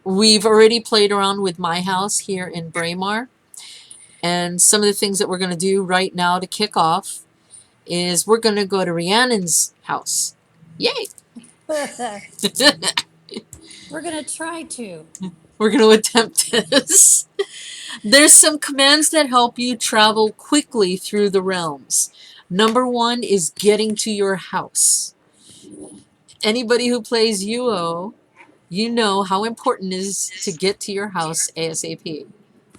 We've already played around with my house here in Braemar, and some of the things that we're going to do right now to kick off is we're going to go to Rhiannon's house. Yay! We're going to try to. We're going to attempt this. There's some commands that help you travel quickly through the realms. Number one is getting to your house. Anybody who plays UO, you know how important it is to get to your house ASAP.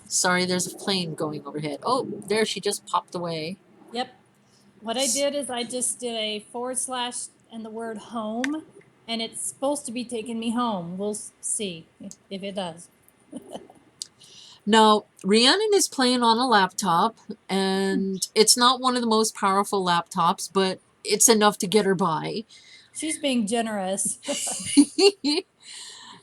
Sorry, there's a plane going overhead. Oh, there, she just popped away. Yep. What I did is I just did a / and the word home, and it's supposed to be taking me home. We'll see if it does. Now, Rhiannon is playing on a laptop, and it's not one of the most powerful laptops, but it's enough to get her by. She's being generous.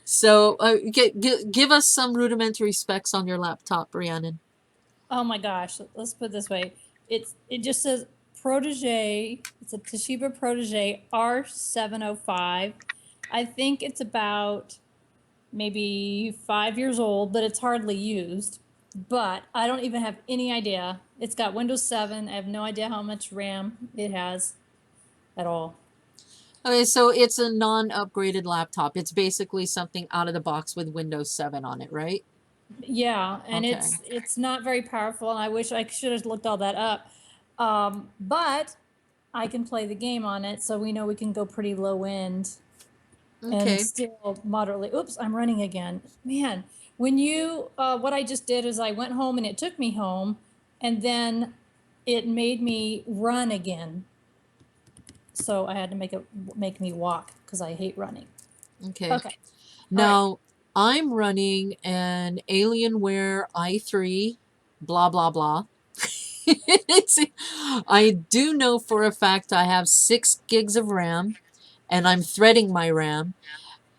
So, give us some rudimentary specs on your laptop, Rhiannon. Oh my gosh, let's put it this way. It just says Protege. It's a Toshiba Protege R705. I think it's about maybe 5 years old, but it's hardly used. But I don't even have any idea. It's got Windows 7. I have no idea how much RAM it has at all. Okay, so it's a non-upgraded laptop. It's basically something out of the box with Windows 7 on it, right? Yeah, and Okay. it's not very powerful, and I wish I should have looked all that up. But I can play the game on it, so we know we can go pretty low end Okay. and still moderately. Oops, I'm running again. Man, when you what I just did is I went home and it took me home, and then it made me run again. So I had to make me walk because I hate running. Okay. Okay. Now, I'm running an Alienware i3, blah, blah, blah. I do know for a fact I have 6 gigs of RAM, and I'm threading my RAM,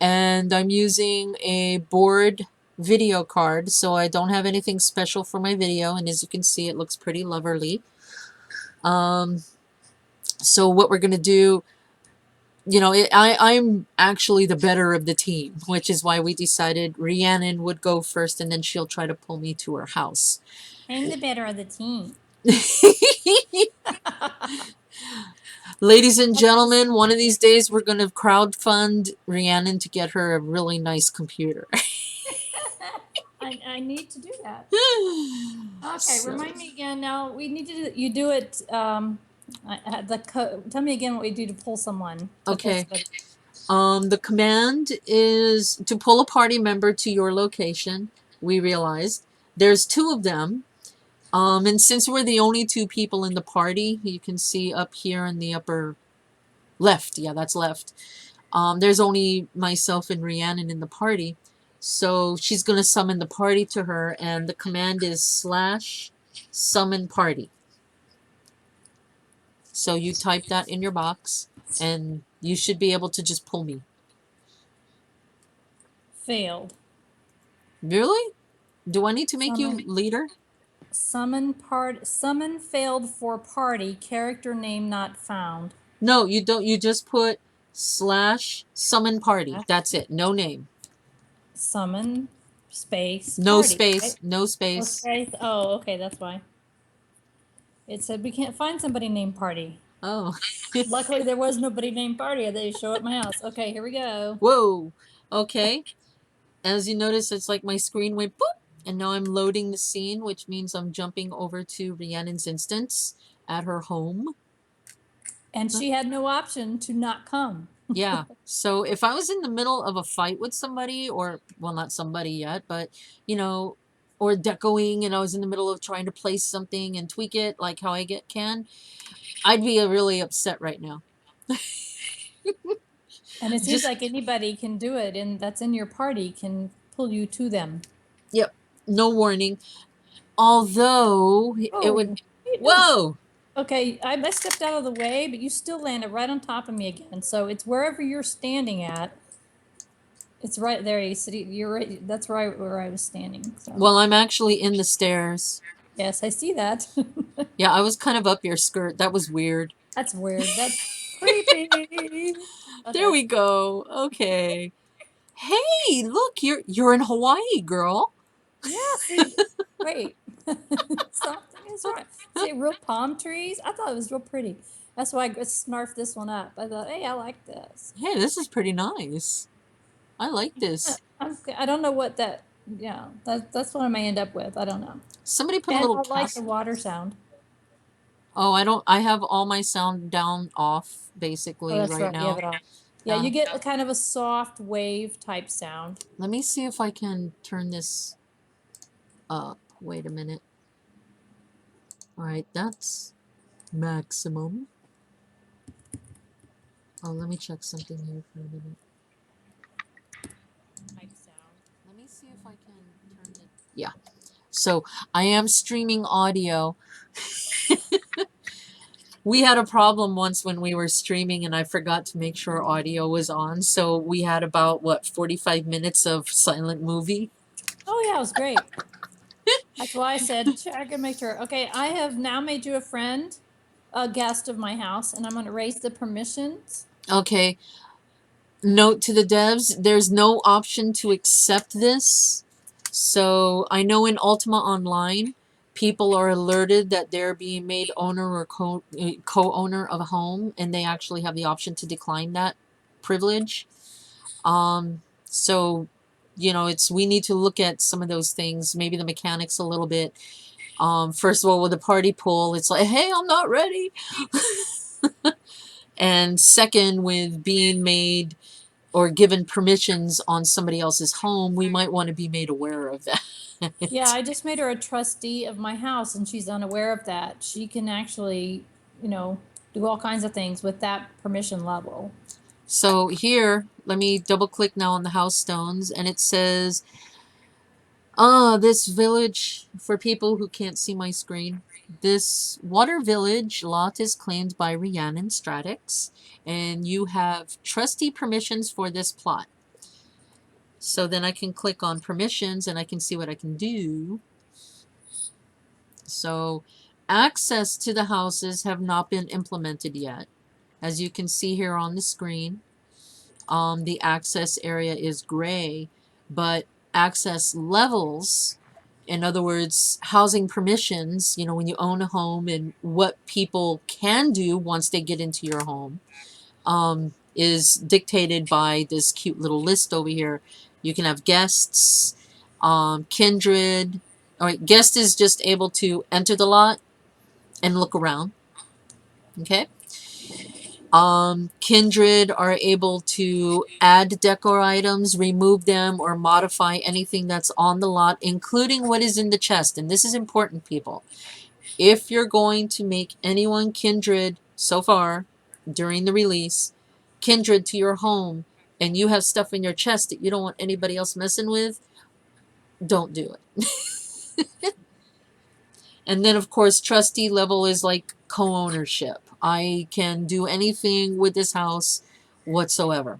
and I'm using a board video card, so I don't have anything special for my video, and as you can see, it looks pretty lovely. So what we're going to do, you know, I'm actually the better of the team, which is why we decided Rhiannon would go first, and then she'll try to pull me to her house. I'm the better of the team. Ladies and gentlemen, one of these days we're going to crowdfund Rhiannon to get her a really nice computer. I need to do that. Okay, remind me again. Now we need to you do it. Tell me again what we do to pull someone. Okay. The command is to pull a party member to your location. We realized there's 2 of them. And since we're the only 2 people in the party, you can see up here in the upper left. Yeah, that's left. There's only myself and Rhiannon in the party. So she's going to summon the party to her, and the command is /summon party. So you type that in your box, and you should be able to just pull me. Failed. Really? Do I need to make you leader? Summon failed for party. Character name not found. No, you don't. You just put /summon party. That's it. No name. Summon space. No party, space. right? No space. No space. Oh, okay, that's why. It said we can't find somebody named Party. Oh. Luckily, there was nobody named Party. They show at my house. Okay, here we go. Whoa. Okay. As you notice, it's like my screen went boop, and now I'm loading the scene, which means I'm jumping over to Rhiannon's instance at her home. And she had no option to not come. Yeah. So if I was in the middle of a fight with somebody, or, well, not somebody yet, but, you know, or decoing, and I was in the middle of trying to place something and tweak it like how I can, I'd be really upset right now. And it seems like anybody can do it, and that's in your party can pull you to them. Yep. No warning. Although it would... Whoa! Okay, I stepped out of the way, but you still landed right on top of me again. So it's wherever you're standing at. It's right there. You're right. That's right where I was standing. So. Well, I'm actually in the stairs. Yes, I see that. Yeah, I was kind of up your skirt. That was weird. That's weird. That's creepy. Okay. There we go. Okay. Hey, look, you're in Hawaii, girl. Yeah, see, wait, something is wrong. See, real palm trees. I thought it was real pretty. That's why I snarfed this one up. I thought, hey, I like this. Hey, this is pretty nice. I like this. I don't know what that. Yeah, that's what I may end up with. I don't know. Somebody put a And little I like the cast. water sound. Oh, I don't. I have all my sound down off Oh, basically that's right right. You have now. it off. Yeah, Yeah. you get a kind of a soft wave type sound. Let me see if I can turn this up. Wait a minute. All right, that's maximum. Oh, let me check something here for a minute. Type sound. Let me see if I can turn it. Yeah. So I am streaming audio. We had a problem once when we were streaming and I forgot to make sure audio was on. So we had about, what, 45 minutes of silent movie? Oh yeah, it was great. That's why I said check and make sure. Okay, I have now made you a friend, a guest of my house, and I'm going to raise the permissions. Okay. Note to the devs, there's no option to accept this. So I know in Ultima Online, people are alerted that they're being made owner or co-owner of a home, and they actually have the option to decline that privilege. So, you know, we need to look at some of those things, maybe the mechanics a little bit. First of all, with the party pool, it's like, hey, I'm not ready. And second, with being made or given permissions on somebody else's home, we might want to be made aware of that. Yeah, I just made her a trustee of my house, and she's unaware of that. She can actually, do all kinds of things with that permission level. So here, let me double click now on the house stones, and it says, this village, for people who can't see my screen, this water village lot is claimed by Rhiannon Stratics, and you have trustee permissions for this plot. So then I can click on permissions and I can see what I can do. So access to the houses have not been implemented yet. As you can see here on the screen, the access area is gray, but access levels, in other words, housing permissions, you know, when you own a home and what people can do once they get into your home, is dictated by this cute little list over here. You can have guests, kindred. All right, guest is just able to enter the lot and look around. Okay. Kindred are able to add decor items, remove them, or modify anything that's on the lot, including what is in the chest. And this is important, people. If you're going to make anyone kindred so far during the release, kindred to your home, and you have stuff in your chest that you don't want anybody else messing with, don't do it. And then, of course, trustee level is like co-ownership. I can do anything with this house whatsoever.